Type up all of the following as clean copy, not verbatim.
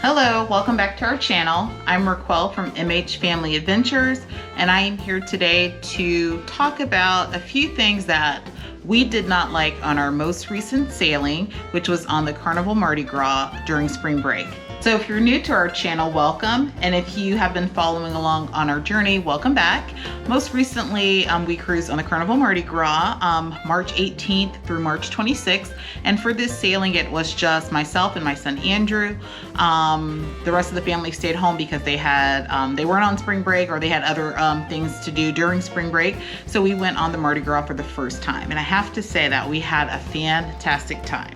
Hello, welcome back to our channel. I'm Raquel from MH Family Adventures, and I am here today to talk about a few things that we did not like on our most recent sailing, which was on the Carnival Mardi Gras during spring break. So if you're new to our channel, welcome. And if you have been following along on our journey, welcome back. Most recently, we cruised on the Carnival Mardi Gras, March 18th through March 26th. And for this sailing, it was just myself and my son, Andrew. The rest of the family stayed home because they weren't on spring break, or they had other things to do during spring break. So we went on the Mardi Gras for the first time. And I have to say that we had a fantastic time.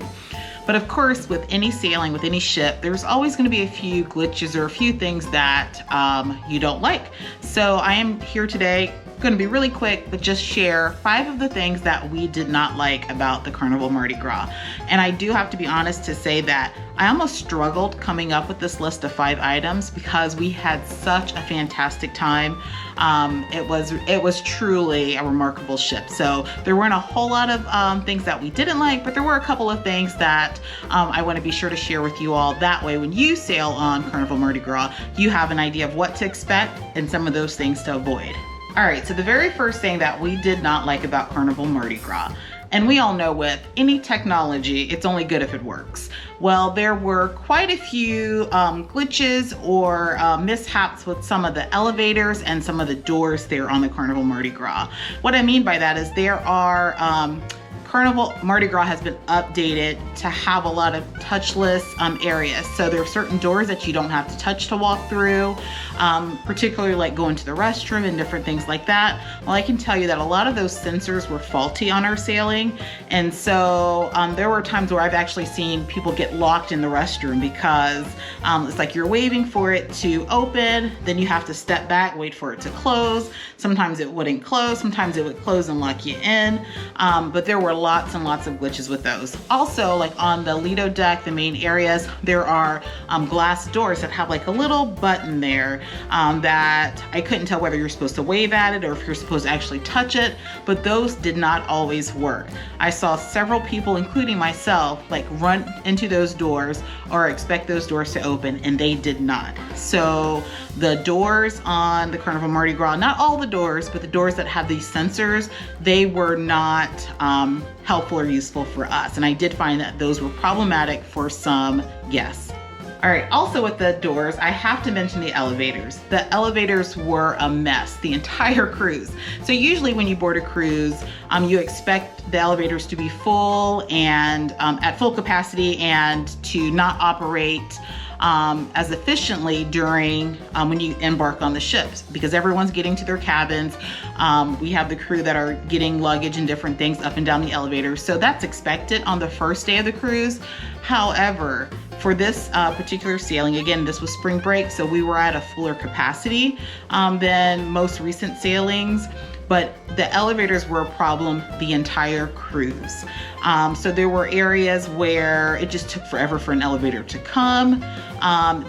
But of course, with any sailing, with any ship, there's always going to be a few glitches or a few things that you don't like. So I am here today, going to be really quick, but just share 5 of the things that we did not like about the Carnival Mardi Gras. And I do have to be honest to say that I almost struggled coming up with this list of 5 items because we had such a fantastic time. It was truly a remarkable ship. So there weren't a whole lot of things that we didn't like, but there were a couple of things that I want to be sure to share with you all. That way, when you sail on Carnival Mardi Gras, you have an idea of what to expect and some of those things to avoid. All right, so the very first thing that we did not like about Carnival Mardi Gras, and we all know with any technology, it's only good if it works. Well, there were quite a few glitches or mishaps with some of the elevators and some of the doors there on the Carnival Mardi Gras. What I mean by that is there are Carnival Mardi Gras has been updated to have a lot of touchless areas. So there are certain doors that you don't have to touch to walk through, particularly like going to the restroom and different things like that. Well, I can tell you that a lot of those sensors were faulty on our sailing. And so there were times where I've actually seen people get locked in the restroom because it's like you're waiting for it to open, then you have to step back, wait for it to close. Sometimes it wouldn't close, sometimes it would close and lock you in. But there were lots and lots of glitches with those. Also, like on the Lido deck, the main areas, there are glass doors that have like a little button there that I couldn't tell whether you're supposed to wave at it or if you're supposed to actually touch it, but those did not always work. I saw several people, including myself, like run into those doors or expect those doors to open, and they did not. So the doors on the Carnival Mardi Gras, not all the doors, but the doors that have these sensors, they were not helpful or useful for us. And I did find that those were problematic for some guests. All right, also with the doors, I have to mention the elevators. The elevators were a mess the entire cruise. So usually when you board a cruise, you expect the elevators to be full and at full capacity and to not operate as efficiently during when you embark on the ships, because everyone's getting to their cabins. We have the crew that are getting luggage and different things up and down the elevator. So that's expected on the first day of the cruise. However, for this particular sailing, again, this was spring break, so we were at a fuller capacity than most recent sailings. But the elevators were a problem the entire cruise. So there were areas where it just took forever for an elevator to come.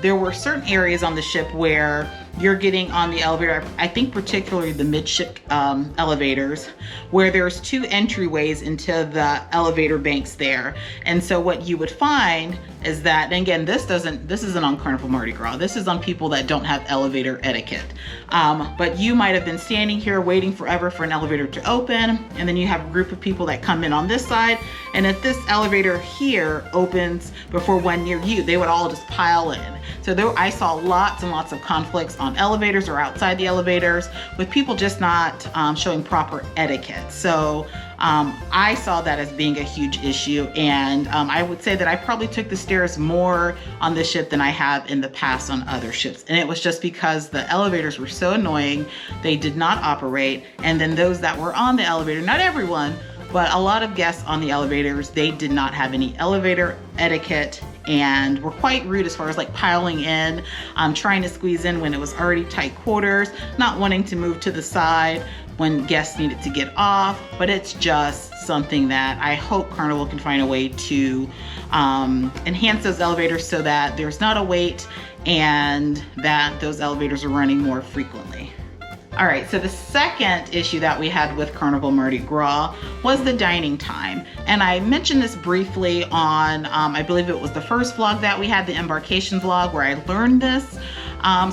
There were certain areas on the ship where you're getting on the elevator, I think particularly the midship elevators, where there's 2 entryways into the elevator banks there. And so what you would find is that, and again, this isn't on Carnival Mardi Gras, this is on people that don't have elevator etiquette. But you might have been standing here waiting forever for an elevator to open, and then you have a group of people that come in on this side, and if this elevator here opens before one near you, they would all just pile in. So I saw lots and lots of conflicts on elevators or outside the elevators with people just not showing proper etiquette. So I saw that as being a huge issue, and I would say that I probably took the stairs more on this ship than I have in the past on other ships. And it was just because the elevators were so annoying, they did not operate. And then those that were on the elevator, not everyone, but a lot of guests on the elevators, they did not have any elevator etiquette and were quite rude as far as like piling in, trying to squeeze in when it was already tight quarters, not wanting to move to the side when guests needed to get off. But it's just something that I hope Carnival can find a way to enhance those elevators so that there's not a wait and that those elevators are running more frequently. All right, so the second issue that we had with Carnival Mardi Gras was the dining time. And I mentioned this briefly on, I believe it was the first vlog that we had, the embarkation vlog, where I learned this.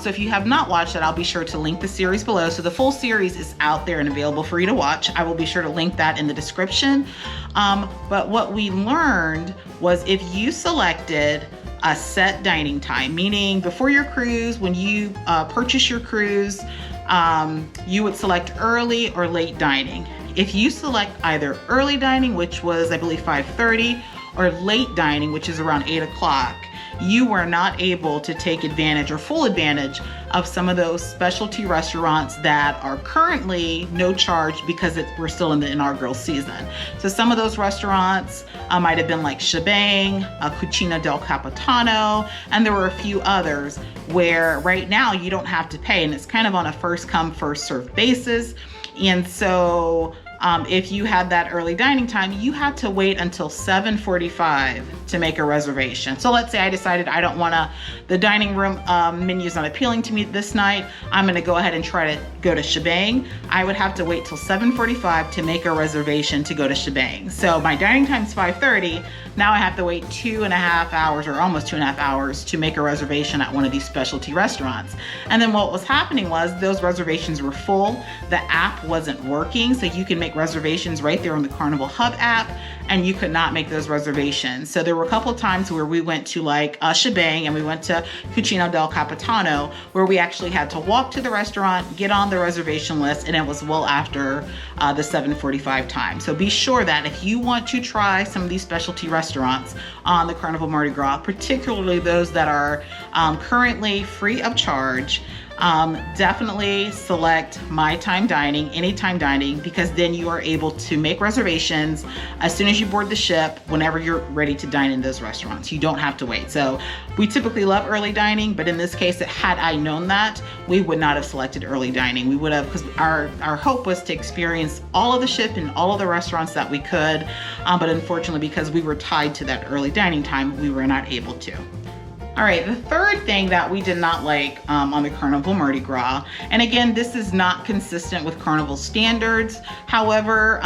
So if you have not watched it, I'll be sure to link the series below. So the full series is out there and available for you to watch. I will be sure to link that in the description. But what we learned was if you selected a set dining time, meaning before your cruise, when you purchase your cruise, you would select early or late dining. If you select either early dining, which was I believe 5:30, or late dining, which is around 8 o'clock, you were not able to take advantage or full advantage of some of those specialty restaurants that are currently no charge because we're still in the inaugural season. So some of those restaurants might have been like Shebang, Cucina del Capitano, and there were a few others where right now you don't have to pay, and it's kind of on a first come, first served basis. And so if you had that early dining time, you had to wait until 7:45 to make a reservation. So let's say I decided I don't want the dining room menu is not appealing to me this night. I'm gonna go ahead and try to go to Shebang. I would have to wait till 7:45 to make a reservation to go to Shebang. So my dining time is 5:30. Now I have to wait 2.5 hours or almost 2.5 hours to make a reservation at one of these specialty restaurants. And then what was happening was those reservations were full. The app wasn't working, so you can make reservations right there on the Carnival Hub app, and you could not make those reservations. So there were a couple of times where we went to like Shebang and we went to Cucina del Capitano, where we actually had to walk to the restaurant, get on the reservation list, and it was well after the 7:45 time. So be sure that if you want to try some of these specialty restaurants on the Carnival Mardi Gras, particularly those that are currently free of charge, definitely select My Time Dining, Anytime Dining, because then you are able to make reservations as soon as you board the ship, whenever you're ready to dine in those restaurants. You don't have to wait. So we typically love early dining, but in this case, had I known that, we would not have selected early dining. We would have, because our hope was to experience all of the ship and all of the restaurants that we could, but unfortunately, because we were tied to that early dining time, we were not able to. All right, the third thing that we did not like on the Carnival Mardi Gras, and again, this is not consistent with Carnival standards. However,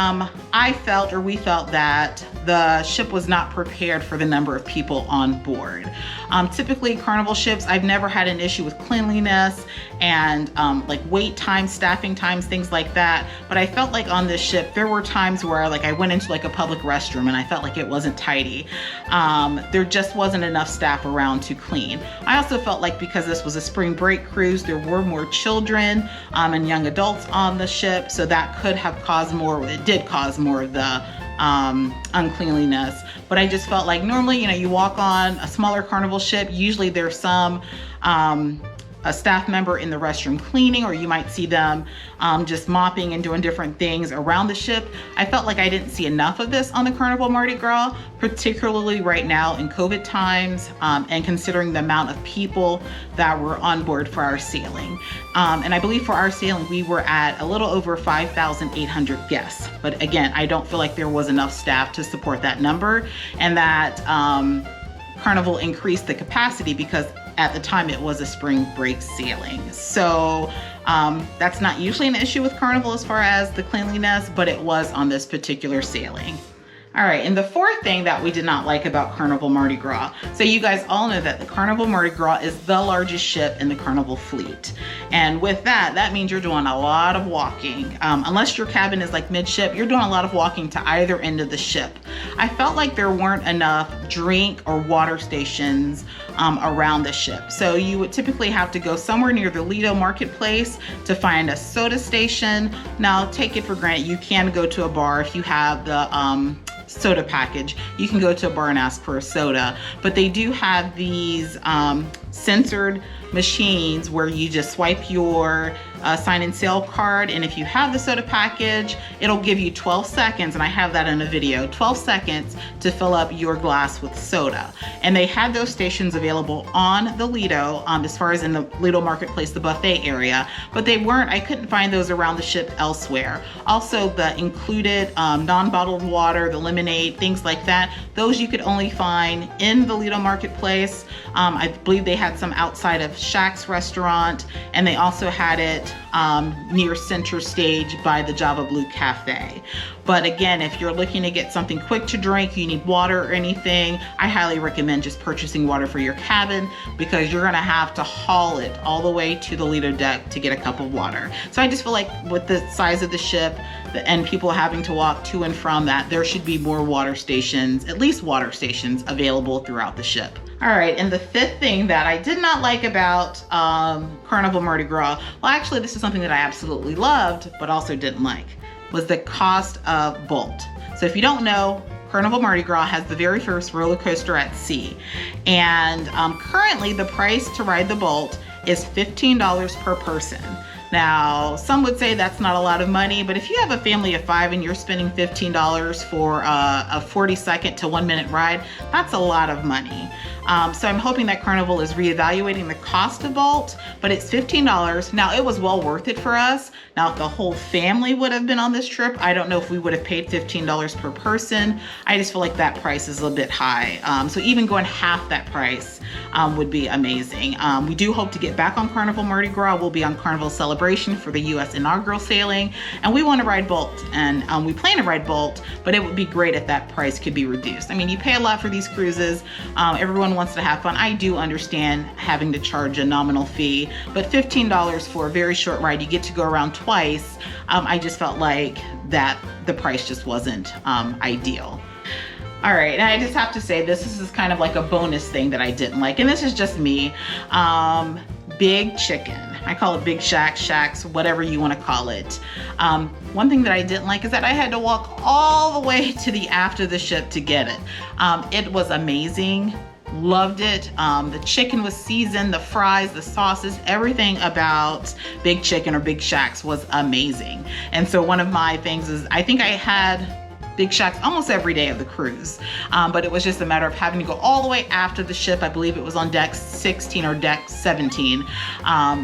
we felt that the ship was not prepared for the number of people on board. Typically, Carnival ships, I've never had an issue with cleanliness and like wait times, staffing times, things like that. But I felt like on this ship, there were times where like I went into like a public restroom and I felt like it wasn't tidy. There just wasn't enough staff around to clean. I also felt like because this was a spring break cruise, there were more children and young adults on the ship, so that could have caused more, it did cause more of the uncleanliness. But I just felt like normally, you know, you walk on a smaller Carnival ship, usually there's some a staff member in the restroom cleaning, or you might see them just mopping and doing different things around the ship. I felt like I didn't see enough of this on the Carnival Mardi Gras, particularly right now in COVID times, and considering the amount of people that were on board for our sailing. And I believe for our sailing, we were at a little over 5,800 guests. But again, I don't feel like there was enough staff to support that number, and that Carnival increased the capacity because at the time it was a spring break sailing. So that's not usually an issue with Carnival as far as the cleanliness, but it was on this particular sailing. All right, and the fourth thing that we did not like about Carnival Mardi Gras. So you guys all know that the Carnival Mardi Gras is the largest ship in the Carnival fleet. And with that, that means you're doing a lot of walking. Unless your cabin is like midship, you're doing a lot of walking to either end of the ship. I felt like there weren't enough drink or water stations around the ship. So you would typically have to go somewhere near the Lido Marketplace to find a soda station. Now, take it for granted, you can go to a bar if you have the soda package. You can go to a bar and ask for a soda, but they do have these censored machines where you just swipe your sign and sale card, and if you have the soda package, it'll give you 12 seconds, and I have that in a video, 12 seconds to fill up your glass with soda. And they had those stations available on the Lido, as far as in the Lido Marketplace, the buffet area, but I couldn't find those around the ship elsewhere. Also, the included non-bottled water, the lemonade, things like that, those you could only find in the Lido Marketplace. I believe they had some outside of Shaq's restaurant, and they also had it near center stage by the Java Blue Cafe. But again, if you're looking to get something quick to drink, you need water or anything, I highly recommend just purchasing water for your cabin, because you're gonna have to haul it all the way to the Lido deck to get a cup of water. So I just feel like with the size of the ship and people having to walk to and from that, there should be more water stations, at least water stations, available throughout the ship. All right, and the fifth thing that I did not like about Carnival Mardi Gras, well actually this is something that I absolutely loved, but also didn't like, was the cost of Bolt. So if you don't know, Carnival Mardi Gras has the very first roller coaster at sea. And currently the price to ride the Bolt is $15 per person. Now, some would say that's not a lot of money, but if you have a family of 5 and you're spending $15 for a 40-second to 1-minute ride, that's a lot of money. So I'm hoping that Carnival is reevaluating the cost of Bolt, but it's $15. Now, it was well worth it for us. Now, if the whole family would have been on this trip, I don't know if we would have paid $15 per person. I just feel like that price is a bit high. So even going half that price would be amazing. We do hope to get back on Carnival Mardi Gras. We'll be on Carnival Celebration for the US inaugural sailing, and we want to ride Bolt, and we plan to ride Bolt, but it would be great if that price could be reduced. I mean, you pay a lot for these cruises. Everyone wants to have fun. I do understand having to charge a nominal fee, but $15 for a very short ride, you get to go around twice. I just felt like that the price just wasn't ideal. All right, and I just have to say this is kind of like a bonus thing that I didn't like, and this is just me. Big Chicken. I call it Big Shacks, whatever you want to call it. One thing that I didn't like is that I had to walk all the way to the aft of the ship to get it. It was amazing. Loved it. The chicken was seasoned, the fries, the sauces, everything about Big Chicken or Big Shacks was amazing. And so one of my things is I think I had Big Shacks almost every day of the cruise. But it was just a matter of having to go all the way after the ship. I believe it was on deck 16 or deck 17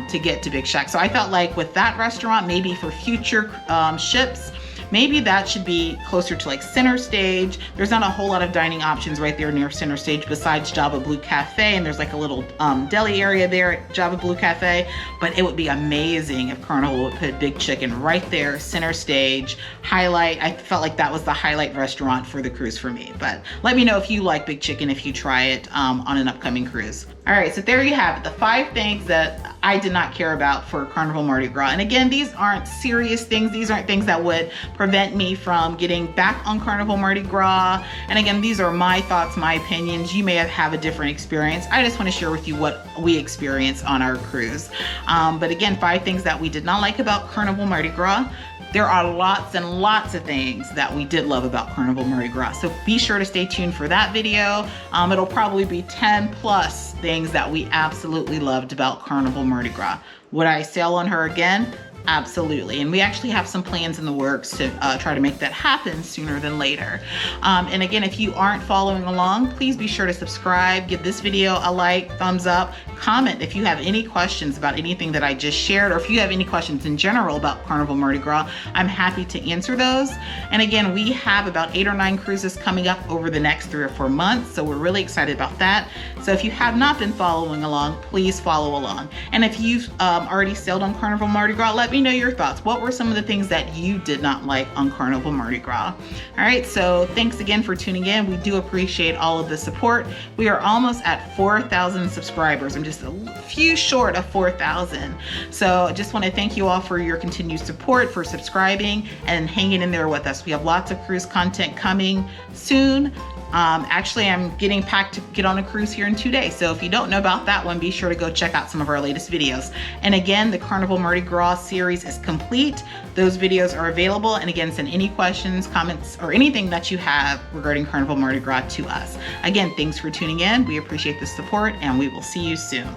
to get to Big Shack. So I felt like with that restaurant, maybe for future ships, maybe that should be closer to like center stage. There's not a whole lot of dining options right there near center stage besides Java Blue Cafe, and there's like a little deli area there at Java Blue Cafe. But it would be amazing if Carnival would put Big Chicken right there, center stage, highlight. I felt like that was the highlight restaurant for the cruise for me. But let me know if you like Big Chicken, if you try it on an upcoming cruise. All right, so there you have it, the 5 things that I did not care about for Carnival Mardi Gras. And again, these aren't serious things. These aren't things that would prevent me from getting back on Carnival Mardi Gras. And again, these are my thoughts, my opinions. You may have a different experience. I just want to share with you what we experienced on our cruise. But again, 5 things that we did not like about Carnival Mardi Gras. There are lots and lots of things that we did love about Carnival Mardi Gras. So be sure to stay tuned for that video. It'll probably be 10 plus things that we absolutely loved about Carnival Mardi Gras. Would I sail on her again? Absolutely. And we actually have some plans in the works to try to make that happen sooner than later. And again, if you aren't following along, please be sure to subscribe, give this video a like, thumbs up, comment if you have any questions about anything that I just shared, or if you have any questions in general about Carnival Mardi Gras, I'm happy to answer those. And again, we have about 8 or 9 cruises coming up over the next 3 or 4 months, so we're really excited about that. So if you have not been following along, please follow along. And if you've already sailed on Carnival Mardi Gras, let me know your thoughts. What were some of the things that you did not like on Carnival Mardi Gras? All right, so thanks again for tuning in. We do appreciate all of the support. We are almost at 4,000 subscribers. I'm just a few short of 4,000. So I just want to thank you all for your continued support, for subscribing and hanging in there with us. We have lots of cruise content coming soon. Actually, I'm getting packed to get on a cruise here in 2 days. So if you don't know about that one, be sure to go check out some of our latest videos. And again, the Carnival Mardi Gras series is complete. Those videos are available. And again, send any questions, comments, or anything that you have regarding Carnival Mardi Gras to us. Again, thanks for tuning in. We appreciate the support, and we will see you soon.